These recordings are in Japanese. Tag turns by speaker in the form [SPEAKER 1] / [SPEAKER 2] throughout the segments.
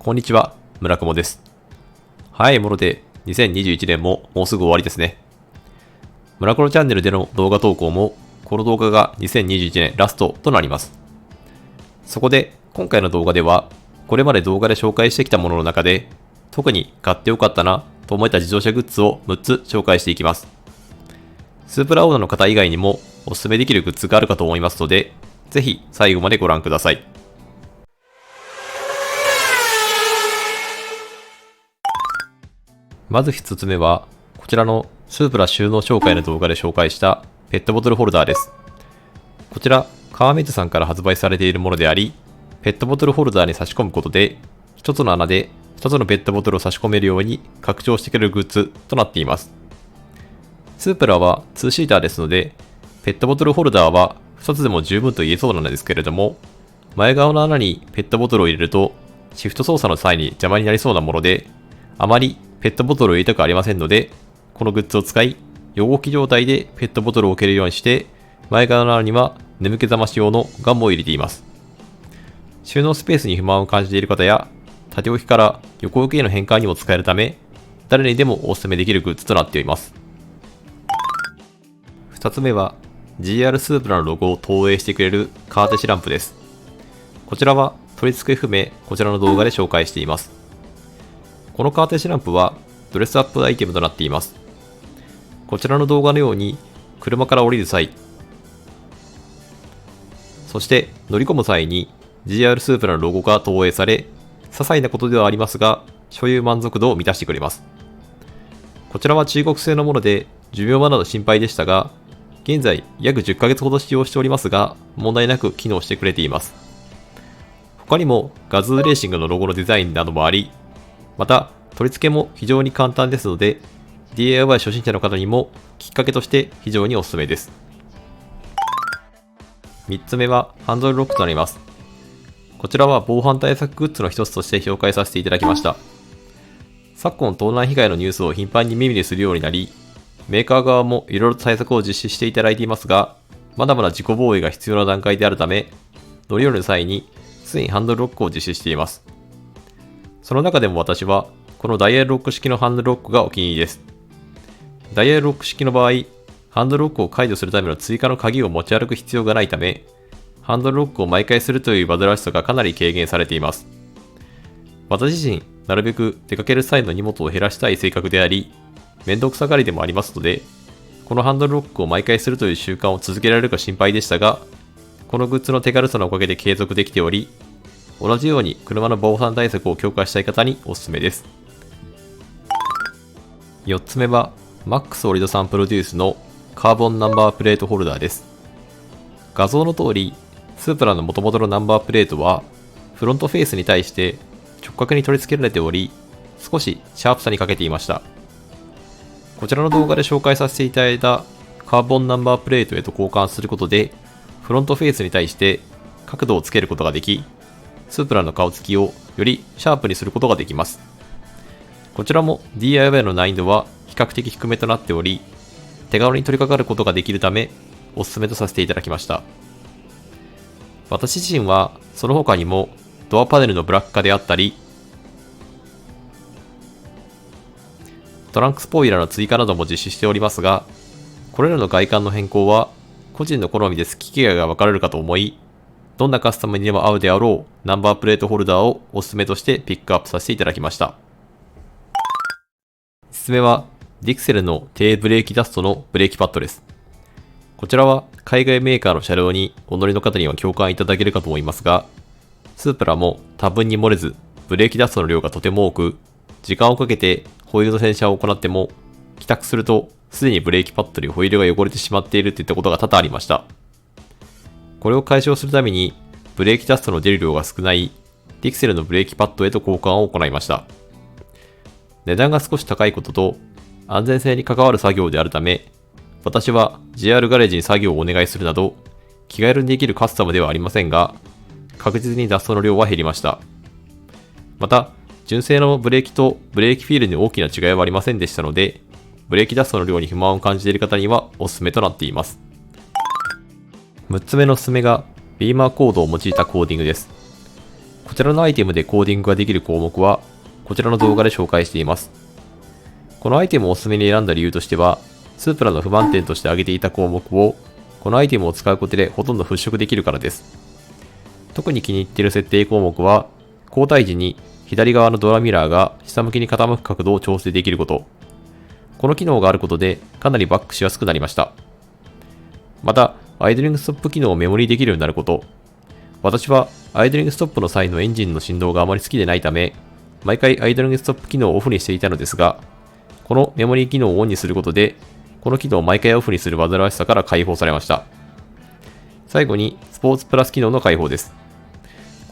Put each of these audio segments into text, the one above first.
[SPEAKER 1] こんにちは、村雲です。早いもので2021年ももうすぐ終わりですね。村雲チャンネルでの動画投稿もこの動画が2021年ラストとなります。そこで今回の動画ではこれまで動画で紹介してきたものの中で特に買ってよかったなと思えた自動車グッズを6つ紹介していきます。スープラオーナーの方以外にもおすすめできるグッズがあるかと思いますので、ぜひ最後までご覧ください。まず1つ目は、こちらのスープラ収納紹介の動画で紹介したペットボトルホルダーです。こちら、川水さんから発売されているものであり、ペットボトルホルダーに差し込むことで、1つの穴で2つのペットボトルを差し込めるように拡張してくれるグッズとなっています。スープラは2シーターですので、ペットボトルホルダーは2つでも十分と言えそうなんですけれども、前側の穴にペットボトルを入れると、シフト操作の際に邪魔になりそうなもので、あまりペットボトルを入れたくありませんので、このグッズを使い、横置き状態でペットボトルを置けるようにして、前側の穴には眠気覚まし用のガムを入れています。収納スペースに不満を感じている方や、縦置きから横置きへの変換にも使えるため、誰にでもお勧めできるグッズとなっています。2つ目は、GR スープラのロゴを投影してくれるカーテシランプです。こちらは取り付け不明、こちらの動画で紹介しています。このカーテシランプはドレスアップアイテムとなっています。こちらの動画のように車から降りる際、そして乗り込む際に GR スープラのロゴが投影され、些細なことではありますが、所有満足度を満たしてくれます。こちらは中国製のもので寿命はなど心配でしたが、現在約10ヶ月ほど使用しておりますが、問題なく機能してくれています。他にもガズーレーシングのロゴのデザインなどもあり、また、取り付けも非常に簡単ですので、DIY 初心者の方にもきっかけとして非常におすすめです。3つ目はハンドルロックとなります。こちらは防犯対策グッズの一つとして紹介させていただきました。昨今盗難被害のニュースを頻繁に耳にするようになり、メーカー側もいろいろと対策を実施していただいていますが、まだまだ自己防衛が必要な段階であるため、乗り降りの際に常にハンドルロックを実施しています。その中でも私は、このダイヤルロック式のハンドルロックがお気に入りです。ダイヤルロック式の場合、ハンドルロックを解除するための追加の鍵を持ち歩く必要がないため、ハンドルロックを毎回するという煩わしさがかなり軽減されています。私自身、なるべく出かける際の荷物を減らしたい性格であり、面倒くさがりでもありますので、このハンドルロックを毎回するという習慣を続けられるか心配でしたが、このグッズの手軽さのおかげで継続できており、同じように車の防犯対策を強化したい方におすすめです。4つ目は MAX オリドさんプロデュースのカーボンナンバープレートホルダーです。画像の通り、スープラの元々のナンバープレートはフロントフェースに対して直角に取り付けられており、少しシャープさに欠けていました。こちらの動画で紹介させていただいたカーボンナンバープレートへと交換することで、フロントフェースに対して角度をつけることができ、スープラの顔つきをよりシャープにすることができます。こちらも DIY の難易度は比較的低めとなっており、手軽に取り掛かることができるため、おすすめとさせていただきました。私自身はその他にもドアパネルのブラック化であったり、トランクスポイラーの追加なども実施しておりますが、これらの外観の変更は個人の好みで好き嫌いが分かれるかと思い、どんなカスタムにでも合うであろうナンバープレートホルダーをおすすめとしてピックアップさせていただきました。5つ目はディクセルの低ブレーキダストのブレーキパッドです。こちらは海外メーカーの車両にお乗りの方には共感いただけるかと思いますが、スープラも多分に漏れずブレーキダストの量がとても多く、時間をかけてホイールの洗車を行っても帰宅するとすでにブレーキパッドにホイールが汚れてしまっているといったことが多々ありました。これを解消するために、ブレーキダストの出る量が少ないディクセルのブレーキパッドへと交換を行いました。値段が少し高いことと、安全性に関わる作業であるため、私は JR ガレージに作業をお願いするなど、気軽にできるカスタムではありませんが、確実にダストの量は減りました。また、純正のブレーキとブレーキフィールに大きな違いはありませんでしたので、ブレーキダストの量に不満を感じている方にはおすすめとなっています。6つ目のおすすめがビーマーコードを用いたコーディングです。こちらのアイテムでコーディングができる項目は、こちらの動画で紹介しています。このアイテムをおすすめに選んだ理由としては、スープラの不満点として挙げていた項目を、このアイテムを使うことでほとんど払拭できるからです。特に気に入っている設定項目は、交代時に左側のドアミラーが下向きに傾く角度を調整できること。この機能があることでかなりバックしやすくなりました。また、アイドリングストップ機能をメモリできるようになること。私はアイドリングストップの際のエンジンの振動があまり好きでないため、毎回アイドリングストップ機能をオフにしていたのですが、このメモリ機能をオンにすることで、この機能を毎回オフにする煩わしさから解放されました。最後に、スポーツプラス機能の解放です。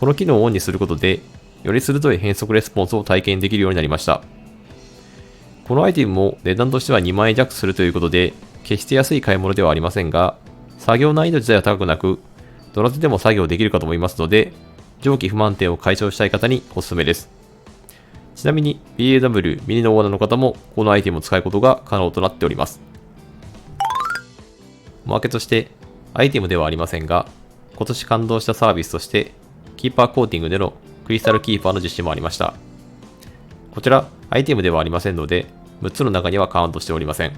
[SPEAKER 1] この機能をオンにすることで、より鋭い変則レスポンスを体験できるようになりました。このアイテムも値段としては2万円弱するということで、決して安い買い物ではありませんが、作業難易度自体は高くなく、どなたでも作業できるかと思いますので、上記不満点を解消したい方におすすめです。ちなみに BAW ミニのオーナーの方もこのアイテムを使うことが可能となっております。おまけとして、アイテムではありませんが、今年感動したサービスとして、キーパーコーティングでのクリスタルキーパーの実施もありました。こちら、アイテムではありませんので、6つの中にはカウントしておりません。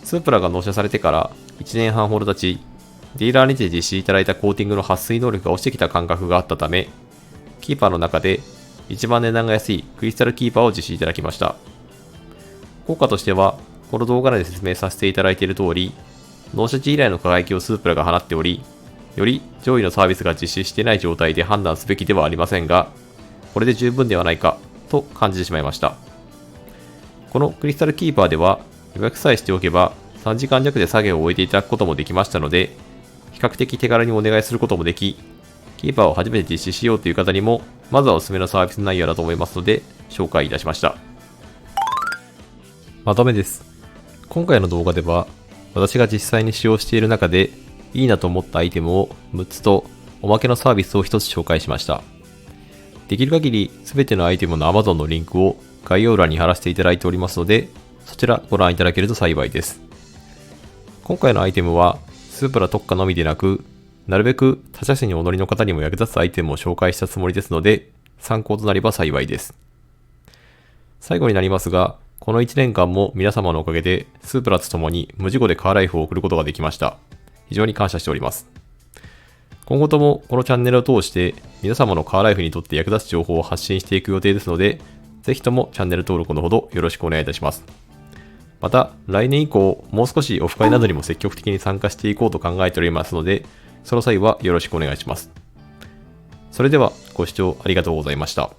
[SPEAKER 1] スープラが納車されてから1年半ほど経ち、ディーラーにて実施いただいたコーティングの撥水能力が落ちてきた感覚があったため、キーパーの中で一番値段が安いクリスタルキーパーを実施いただきました。効果としては、この動画で説明させていただいている通り、納車時以来の輝きをスープラが放っており、より上位のサービスが実施していない状態で判断すべきではありませんが、これで十分ではないかと感じてしまいました。このクリスタルキーパーでは予約さえしておけば3時間弱で作業を終えていただくこともできましたので、比較的手軽にお願いすることもでき、キーパーを初めて実施しようという方にも、まずはおすすめのサービス内容だと思いますので、紹介いたしました。まとめです。今回の動画では、私が実際に使用している中で、いいなと思ったアイテムを6つと、おまけのサービスを1つ紹介しました。できる限り全てのアイテムの Amazon のリンクを概要欄に貼らせていただいておりますので、そちらご覧いただけると幸いです。今回のアイテムは、スープラ特化のみでなく、なるべく他社種にお乗りの方にも役立つアイテムを紹介したつもりですので、参考となれば幸いです。最後になりますが、この1年間も皆様のおかげで、スープラと共に無事故でカーライフを送ることができました。非常に感謝しております。今後ともこのチャンネルを通して皆様のカーライフにとって役立つ情報を発信していく予定ですので、ぜひともチャンネル登録のほどよろしくお願いいたします。また、来年以降、もう少しオフ会などにも積極的に参加していこうと考えておりますので、その際はよろしくお願いします。それではご視聴ありがとうございました。